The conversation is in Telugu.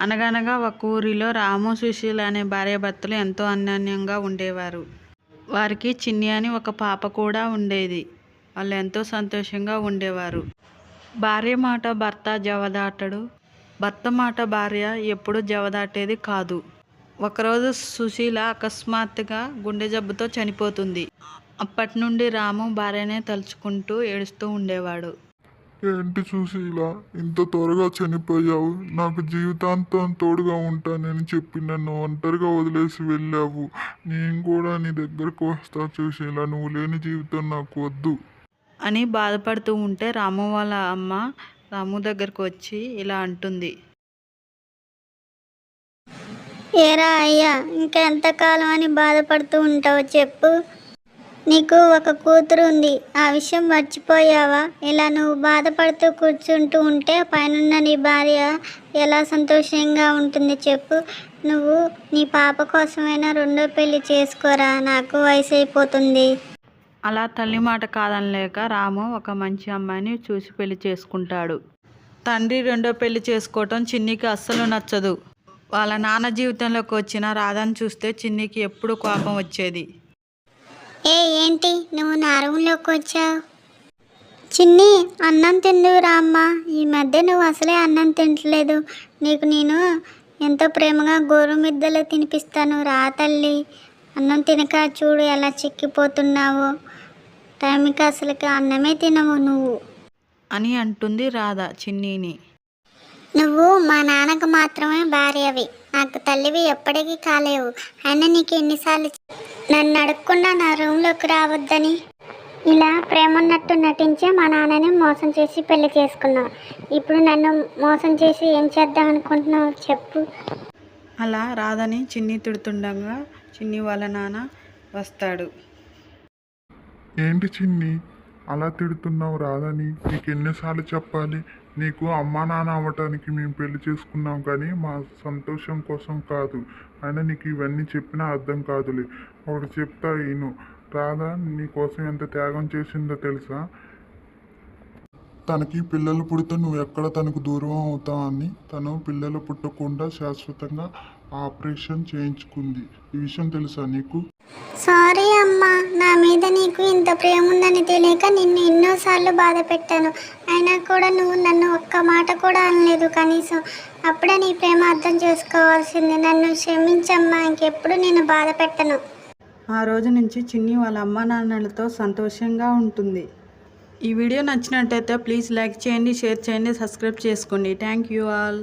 అనగనగా ఒక ఊరిలో రాము సుశీల అనే భార్యాభర్తలు ఎంతో అన్యోన్యంగా ఉండేవారు. వారికి చిన్ని అని ఒక పాప కూడా ఉండేది. వాళ్ళు ఎంతో సంతోషంగా ఉండేవారు. భార్య మాట భర్త జవదాటడు, భర్త మాట భార్య ఎప్పుడూ జవదాటేది కాదు. ఒకరోజు సుశీల అకస్మాత్తుగా గుండె జబ్బుతో చనిపోతుంది. అప్పటి నుండి రాము భార్యనే తలుచుకుంటూ ఏడుస్తూ ఉండేవాడు. ఏంటి సుశీల, ఇంత త్వరగా చనిపోయావు? నాకు జీవితాంతం తోడుగా ఉంటానని చెప్పి నన్ను ఒంటరిగా వదిలేసి వెళ్ళావు. నేను కూడా నీ దగ్గరకు వస్తా సుశీల, నువ్వు లేని జీవితం నాకు వద్దు అని బాధపడుతూ ఉంటే రాము వాళ్ళ అమ్మ రాము దగ్గరకు వచ్చి ఇలా అంటుంది. ఏరా అయ్యా, ఇంకా ఎంతకాలం అని బాధపడుతూ ఉంటావు చెప్పు. నీకు ఒక కూతురు ఉంది, ఆ విషయం మర్చిపోయావా? ఇలా నువ్వు బాధపడుతూ కూర్చుంటూ ఉంటే పైనున్న నీ భార్య ఎలా సంతోషంగా ఉంటుంది చెప్పు. నువ్వు నీ పాప కోసమైనా రెండో పెళ్లి చేసుకోరా, నాకు వయసు అయిపోతుంది. అలా తల్లి మాట కాదనలేక రాము ఒక మంచి అమ్మాయిని చూసి పెళ్లి చేసుకుంటాడు. తండ్రి రెండో పెళ్లి చేసుకోవటం చిన్నికి అస్సలు నచ్చదు. వాళ్ళ నాన్న జీవితంలోకి వచ్చిన రాధను చూస్తే చిన్నికి ఎప్పుడు కోపం వచ్చేది. ఏంటి నువ్వు నా రూమ్లోకి వచ్చావు? చిన్ని, అన్నం తిందువు రామ్మా. ఈ మధ్య నువ్వు అసలే అన్నం తింటలేదు. నీకు నేను ఎంతో ప్రేమగా గోరుమిద్దలు తినిపిస్తాను, రా తల్లి. అన్నం తినక చూడు ఎలా చిక్కిపోతున్నావో. టైంకి అసలుకి అన్నమే తినవు నువ్వు అని అంటుంది రాధ చిన్నీని. నువ్వు మా నాన్నకు మాత్రమే భార్యవి, నాకు తల్లివి ఎప్పటికీ కాలేవు. అయినా నీకు ఎన్నిసార్లు నన్ను అడగకుండా నా రూమ్లోకి రావద్దని. ఇలా ప్రేమ ఉన్నట్టు నటించే మా నాన్నని మోసం చేసి పెళ్లి చేసుకున్నావు. ఇప్పుడు నన్ను మోసం చేసి ఏం చేద్దాం అనుకుంటున్నావు చెప్పు. అలా రాధని చిన్ని తిడుతుండగా చిన్ని వాళ్ళ నాన్న వస్తాడు. ఏంటి చిన్ని అలా తిడుతున్నావు రాదని? నీకు ఎన్నిసార్లు చెప్పాలి? నీకు అమ్మా నాన్న అవ్వటానికి మేము పెళ్లి చేసుకున్నాం, కానీ మా సంతోషం కోసం కాదు. అయినా నీకు ఇవన్నీ చెప్పినా అర్థం కాదులే. ఒకటి చెప్తా ఈను, రాధ నీ కోసం ఎంత త్యాగం చేసిందో తెలుసా? తనకి పిల్లలు పుడితే నువ్వు ఎక్కడ తనకు దూరం అవుతావని తను పిల్లలు పుట్టకుండా శాశ్వతంగా ఆపరేషన్ చేయించుకుంది. ఈ విషయం తెలుసా నీకు? సారీ అమ్మా, నా మీద నీకు ఇంత ప్రేమ ఉందని తెలియక నిన్ను ఎన్నోసార్లు బాధ పెట్టాను. అయినా కూడా నువ్వు నన్ను ఒక్క మాట కూడా అనలేదు కనీసం. అప్పుడే నీ ప్రేమ అర్థం చేసుకోవాల్సింది. నన్ను క్షమించమ్మా, ఇంకెప్పుడు నేను బాధ పెట్టను. ఆ రోజు నుంచి చిన్ని వాళ్ళ అమ్మ నాన్నలతో సంతోషంగా ఉంటుంది. ఈ వీడియో నచ్చినట్టయితే ప్లీజ్ లైక్ చేయండి, షేర్ చేయండి, సబ్స్క్రైబ్ చేసుకోండి. Thank you all.